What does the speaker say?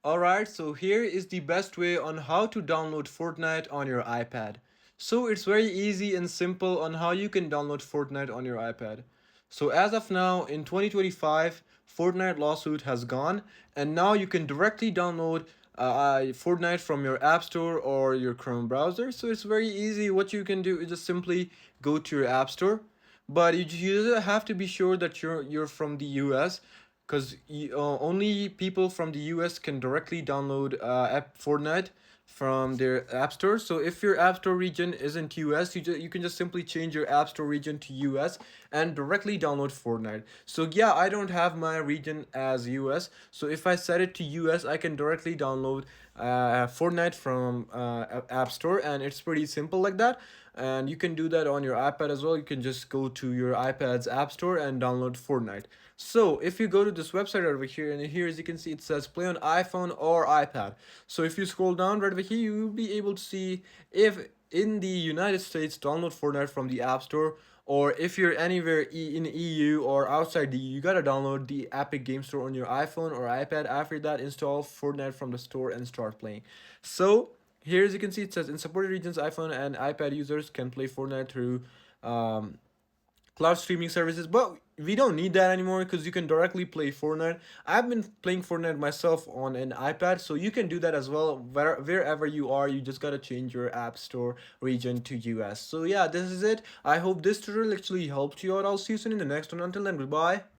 Alright, so here is the best way on how to download Fortnite on your iPad. So it's very easy and simple on how you can download Fortnite on your iPad. So as of now, in 2025, Fortnite lawsuit has gone, and now you can directly download Fortnite from your App Store or your Chrome browser. So it's very easy. What you can do is just simply go to your App Store, but you have to be sure that you're from the US, because only people from the US can directly download app Fortnite from their app store. So if your app store region isn't US, you can just simply change your app store region to US and directly download Fortnite. So yeah, I don't have my region as US, so if I set it to US, I can directly download Fortnite from app store, and it's pretty simple like that. And you can do that on your iPad as well. You can just go to your iPad's app store and download Fortnite. So if you go to this website over here, and here as you can see, it says play on iPhone or iPad. So if you scroll down right over here, you will be able to see if in the United States download Fortnite from the App Store, or if you're anywhere in EU or outside the EU, you gotta download the Epic Game Store on your iPhone or iPad. After that, install Fortnite from the store and start playing. So here as you can see, it says in supported regions, iPhone and iPad users can play Fortnite through um, cloud streaming services, but we don't need that anymore because you can directly play Fortnite. I've been playing Fortnite myself on an iPad, so you can do that as well. Wherever you are, you just gotta change your app store region to US. So yeah, this is it. I hope this tutorial actually helped you out. I'll see you soon in the next one. Until then, goodbye.